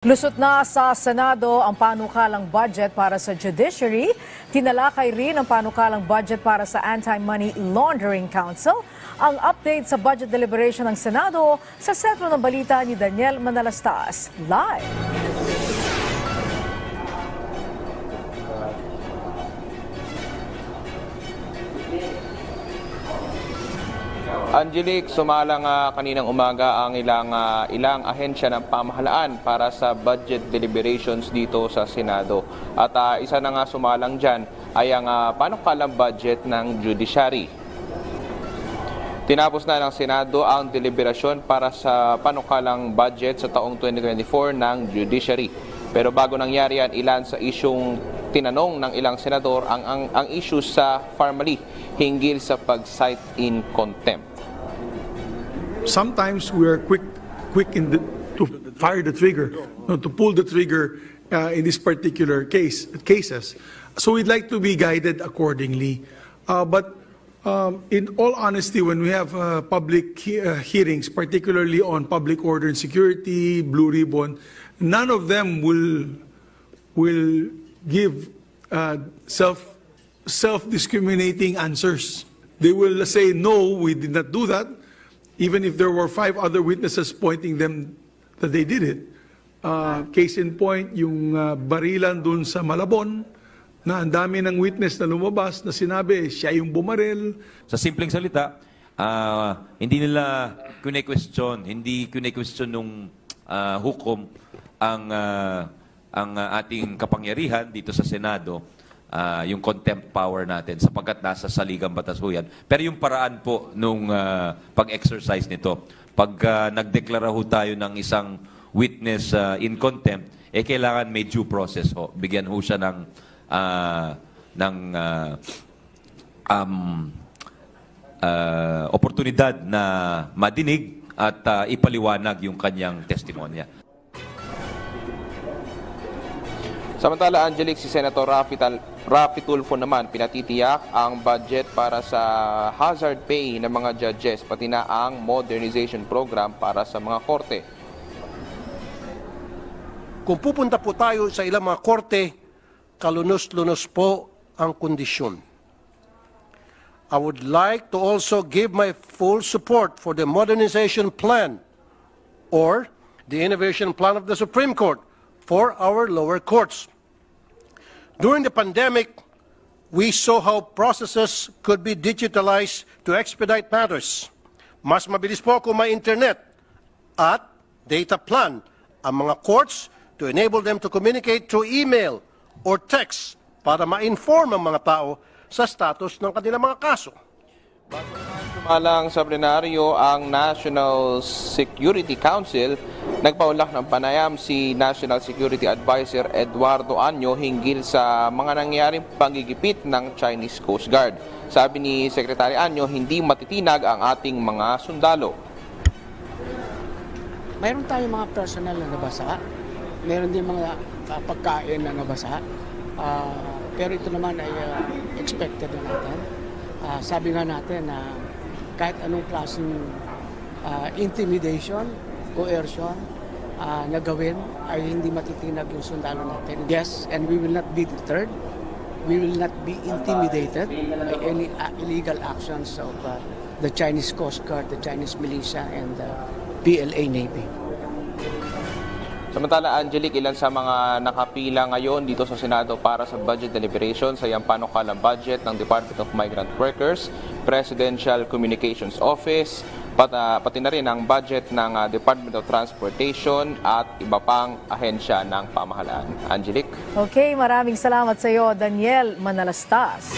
Lusot na sa Senado ang panukalang budget para sa judiciary. Tinalakay rin ang panukalang budget para sa Anti-Money Laundering Council. Ang update sa budget deliberation ng Senado sa sentro ng balita ni Daniel Manalastas. Live! Angelique, sumalang kaninang umaga ang ilang ahensya ng pamahalaan para sa budget deliberations dito sa Senado. At isa na nga sumalang dyan ay ang panukalang budget ng judiciary. Tinapos na ng Senado ang deliberasyon para sa panukalang budget sa taong 2024 ng judiciary. Pero bago nangyari yan, ilan sa isyong tinanong ng ilang senador ang issue sa Farmally hinggil sa pag-cite in contempt. Sometimes we are quick to fire the trigger, to pull the trigger in this particular cases. So we'd like to be guided accordingly. But in all honesty, when we have public hearings, particularly on public order and security, Blue Ribbon, none of them will give self-discriminating answers. They will say, no, we did not do that, even if there were 5 other witnesses pointing them that they did it. Case in point, yung barilan dun sa Malabon, na ang dami ng witness na lumabas na sinabi siya yung bumaril. Sa simpleng salita, hindi nila hindi kune-question nung hukom ang ating kapangyarihan dito sa Senado, yung contempt power natin sapagkat nasa saligang batas ho yan. Pero yung paraan po nung pag-exercise nito, pag nagdeklara ho tayo ng isang witness in contempt, kailangan may due process ho. Bigyan ho siya ng oportunidad na madinig at ipaliwanag yung kanyang testimonya. Samantala, Angelique, si Senator Raffy Tulfo naman pinatitiyak ang budget para sa hazard pay ng mga judges, pati na ang modernization program para sa mga korte. Kung pupunta po tayo sa ilang mga korte, kalunos-lunos po ang kondisyon. I would like to also give my full support for the modernization plan or the innovation plan of the Supreme Court for our lower courts. During the pandemic, we saw how processes could be digitalized to expedite matters. Mas mabilis po kung may internet at data plan ang mga courts to enable them to communicate through email or text para ma-inform ang mga tao sa status ng kanilang mga kaso. Sumalang sa plenaryo ang National Security Council, nagpaulak ng panayam si National Security Advisor Eduardo Anyo hinggil sa mga nangyaring panggigipit ng Chinese Coast Guard. Sabi ni Secretary Anyo, hindi matitinag ang ating mga sundalo. Mayroon tayong mga personal na nabasa, mayroon din mga pagkain na nabasa, pero ito naman ay expected na natin. Sabi nga natin na kahit anong klaseng intimidation, coercion na gawin ay hindi matitinag yung sundalo natin. Yes, and we will not be deterred. We will not be intimidated by any illegal actions of the Chinese Coast Guard, the Chinese militia, and the PLA Navy. Samantala, Angelique, ilan sa mga nakapila ngayon dito sa Senado para sa budget deliberation sa iyang panukalang budget ng Department of Migrant Workers, Presidential Communications Office, pati na rin ang budget ng Department of Transportation at iba pang ahensya ng pamahalaan. Angelique? Okay, maraming salamat sa iyo, Daniel Manalastas.